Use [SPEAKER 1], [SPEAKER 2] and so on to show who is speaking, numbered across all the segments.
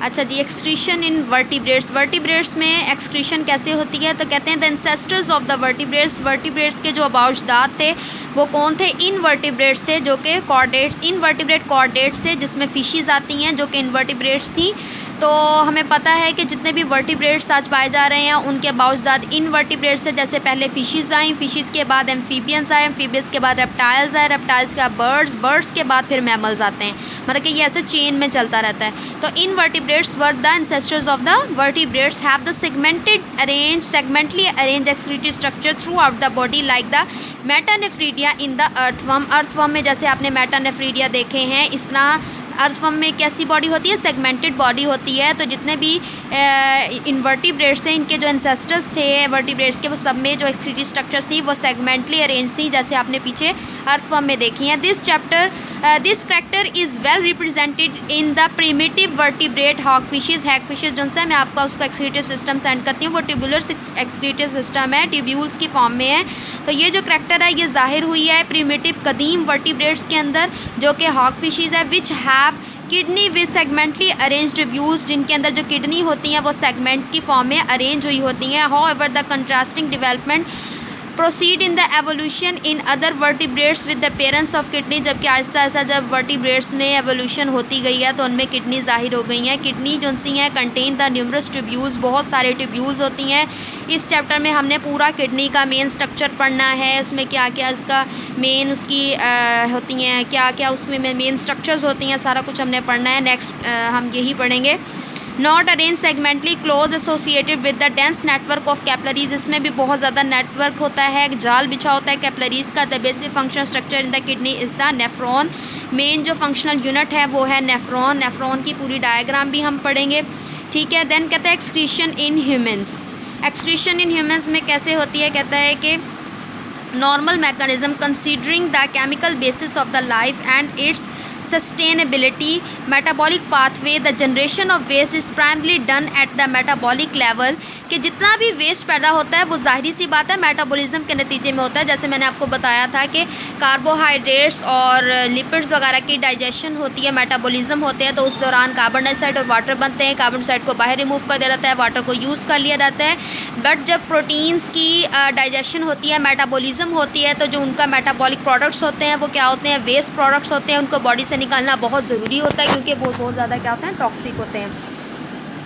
[SPEAKER 1] अच्छा जी, एक्सक्रीशन इन vertebrates. Vertebrates में excretion कैसे होती है? तो कहते हैं the ancestors of the vertebrates, vertebrates के जो अबाउजदाद थे वो कौन थे? इनवर्टिब्रेट्स से, जो कि कॉर्डेट्स, इनवर्टिब्रेट कॉर्डेट्स से, जिसमें फिशेस आती हैं जो कि इनवर्टिब्रेट्स थी। तो हमें पता है कि जितने भी वर्टिब्रेट्स आज पाए जा रहे हैं उनके अबाउजदाद इनवर्टिब्रेट्स से, जैसे पहले फिशेस आई, फिशेस के बाद एम्फीबियंस आए, एम्फीबियंस के बाद रेप्टाइल्स आए, रेप्टाइल्स के बाद बर्ड्स, बर्ड्स के बाद फिर मैमल्स आते हैं। मतलब कि ये ऐसे चेन में चलता रहता है। तो invertebrates were the ancestors of the vertebrates, have the segmentally arrange excretory structure through out the body like the metanephridia in the earthworm. Earthworm में जैसे आपने मेटानेफ्रीडिया देखे हैं, इस तरह अर्थवर्म में कैसी बॉडी होती है? सेगमेंटेड बॉडी होती है। तो जितने भी इनवर्टिब्रेट्स थे, इनके जो एंसेस्टर्स थे वर्टिब्रेट्स के, वो सब में जो एक्सक्रीटरी स्ट्रक्चर्स थी वो सेगमेंटली अरेंज थी, जैसे आपने पीछे अर्थवर्म में देखी हैं। This character is well represented in the primitive vertebrate hog fishes. Hag fishes जो है, मैं आपका उसका एक्सक्रीटरी सिस्टम सेंड करती हूँ, वो ट्यूबुलर एक्सक्रीटरी सिस्टम है, ट्यूब्यूल्स की फॉर्म में है। तो ये जो करैक्टर है ये ज़ाहिर हुई है प्रिमिटिव कदीम वर्टिब्रेट्स के अंदर, जो कि हॉग फिशेज है, which have kidney with segmentally arranged tubules, जिनके अंदर जो किडनी होती हैं वो सेगमेंट की फॉर्म में अरेंज हुई होती हैं। However the contrasting development proceed in the evolution in other vertebrates with the appearance of kidney, जबकि आहिस्ता आहिस्ता जब वर्टिब्रेट्स में एवोल्यूशन होती गई है तो उनमें किडनी ज़ाहिर हो गई हैं। किडनी जो सी हैं कंटेन द न्यूमरस ट्यूब्यूल्स, बहुत सारे ट्यूब्यूल्स होती हैं। इस चैप्टर में हमने पूरा किडनी का मेन स्ट्रक्चर पढ़ना है, उसमें क्या क्या इसका मेन उसकी होती हैं, क्या क्या उसमें मेन स्ट्रक्चर्स होती हैं, सारा कुछ हमने पढ़ना है। नेक्स्ट हम यही पढ़ेंगे। Not arrange segmentally close associated with the dense network of capillaries, इसमें भी बहुत ज़्यादा नेटवर्क होता है, जाल बिछा होता है कैपलरीज का। The basic functional structure in the kidney is the nephron, main जो फंक्शनल यूनिट है वो है नेफ्रॉन। नेफ्रॉन की पूरी डायग्राम भी हम पढ़ेंगे, ठीक है। देन कहता है excretion in humans. Excretion in humans में कैसे होती है? कहता है कि normal mechanism considering the chemical basis of the life and it's sustainability metabolic pathway, the generation of waste is primarily done at the metabolic level, कि जितना भी वेस्ट पैदा होता है वो ज़ाहिरी सी बात है मेटाबॉलिज्म के नतीजे में होता है। जैसे मैंने आपको बताया था कि कार्बोहाइड्रेट्स और लिपिड्स वगैरह की डाइजेशन होती है, मेटाबॉलिज्म होते हैं, तो उस दौरान कार्बन डाइऑक्साइड और वाटर बनते हैं। कार्बन डाइऑक्साइड को बाहर रिमूव कर दिया जाता है, वाटर को यूज़ कर लिया जाता है। बट जब प्रोटीन्स की डाइजेशन होती है, मेटाबॉलिज्म होती है, तो जो उनका मेटाबॉलिक प्रोडक्ट्स होते हैं वो क्या होते हैं? वेस्ट प्रोडक्ट्स होते हैं। उनको बॉडी से निकालना बहुत ज़रूरी होता है क्योंकि वो बहुत ज़्यादा क्या होते हैं? टॉक्सिक होते हैं।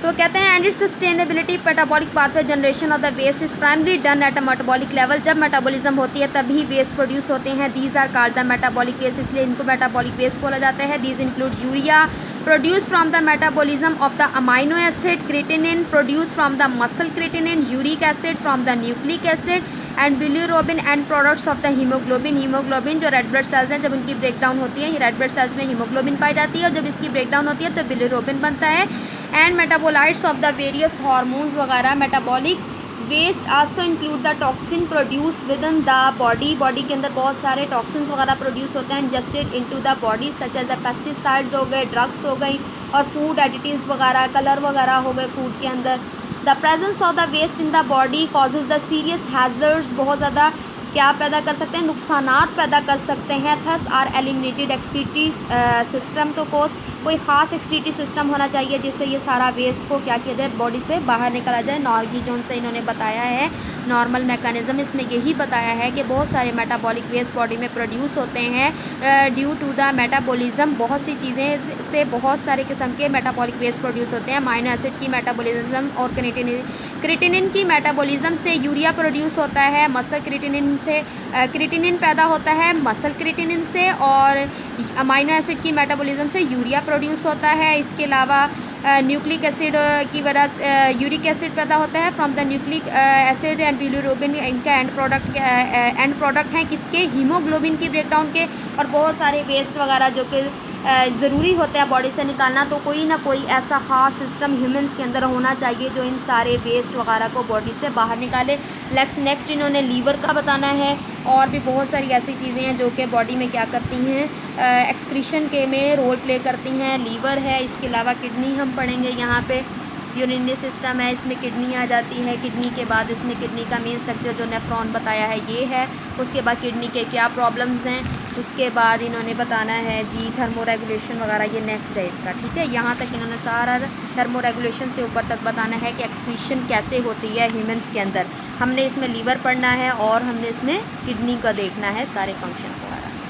[SPEAKER 1] तो कहते हैं and its sustainability metabolic pathway generation of the waste is primary done at a metabolic level. जब मेटाबॉलिज्म होती है तभी वेस्ट प्रोड्यूस होते हैं। These are called the metabolic waste, इसलिए इनको मेटाबॉलिक वेस्ट बोला जाता है। These include urea produce from the metabolism of the amino acid, creatinine produce from the muscle creatinine, uric acid from the nucleic acid and bilirubin end products of the haemoglobin. Haemoglobin जो red blood cells हैं, जब उनकी breakdown होती है, red blood cells में haemoglobin पाई जाती है और जब इसकी ब्रेकडाउन होती है तो बिलिरुबिन बनता है। And metabolites of the various hormones वगैरह। Metabolic waste also include the toxin produce within the body. Body के अंदर बहुत सारे टॉक्सिन्स वगैरह प्रोड्यूस होते हैं ingested into the body, such as the pesticides हो गए, ड्रग्स हो गई और फूड एडिटिव्स वगैरह, कलर वगैरह हो गए फूड के अंदर। The presence of the waste in the body causes the serious hazards, बहुत ज़्यादा क्या पैदा कर सकते हैं? नुकसानात पैदा कर सकते हैं। Thus are eliminated excretory system, तो कोई ख़ास एक्सक्रीटरी सिस्टम होना चाहिए जिससे ये सारा वेस्ट को क्या किया जाए? बॉडी से बाहर निकाला जाए। नॉर्गी जोन से इन्होंने बताया है नॉर्मल मैकेनिज़्म, इसमें यही बताया है कि बहुत सारे मेटाबॉलिक वेस्ट बॉडी में प्रोड्यूस होते हैं ड्यू टू द मेटाबॉलिज्म। बहुत सी चीज़ें से बहुत सारे किस्म के मेटाबॉलिक वेस्ट प्रोड्यूस होते हैं। अमाइनो एसिड की मेटाबॉलिज्म और क्रिटिनिन की मेटाबॉलिज्म से यूरिया प्रोड्यूस होता है। मसल क्रिटिनिन से क्रिटिनिन पैदा होता है मसल क्रिटिनिन से, और अमाइनो एसिड की मेटाबॉलिज्म से यूरिया प्रोड्यूस होता है। इसके अलावा न्यूक्लिक एसिड की वजह से यूरिक एसिड पैदा होता है from the nucleic acid and bilirubin, इनका एंड प्रोडक्ट हैं किसके? हीमोग्लोबिन की ब्रेकडाउन के। और बहुत सारे वेस्ट वगैरह जो कि ज़रूरी होता है बॉडी से निकालना, तो कोई ना कोई ऐसा ख़ास सिस्टम ह्यूमंस के अंदर होना चाहिए जो इन सारे वेस्ट वगैरह को बॉडी से बाहर निकाले। नेक्स्ट इन्होंने लीवर का बताना है, और भी बहुत सारी ऐसी चीज़ें हैं जो कि बॉडी में क्या करती हैं? एक्सक्रीशन के में रोल प्ले करती हैं। लीवर है, इसके अलावा किडनी हम पढ़ेंगे यहाँ पे। यूरिनरी सिस्टम है, इसमें किडनी आ जाती है। किडनी के बाद इसमें किडनी का मेन स्ट्रक्चर जो नेफ्रॉन बताया है ये है। उसके बाद किडनी के क्या प्रॉब्लम्स हैं उसके बाद इन्होंने बताना है जी थर्मो रेगुलेशन वगैरह, ये नेक्स्ट है इसका, ठीक है। यहाँ तक इन्होंने सारा थर्मो रेगुलेशन से ऊपर तक बताना है कि एक्सक्रीशन कैसे होती है ह्यूमंस के अंदर। हमने इसमें लीवर पढ़ना है और हमने इसमें किडनी का देखना है, सारे फंक्शंस वगैरह।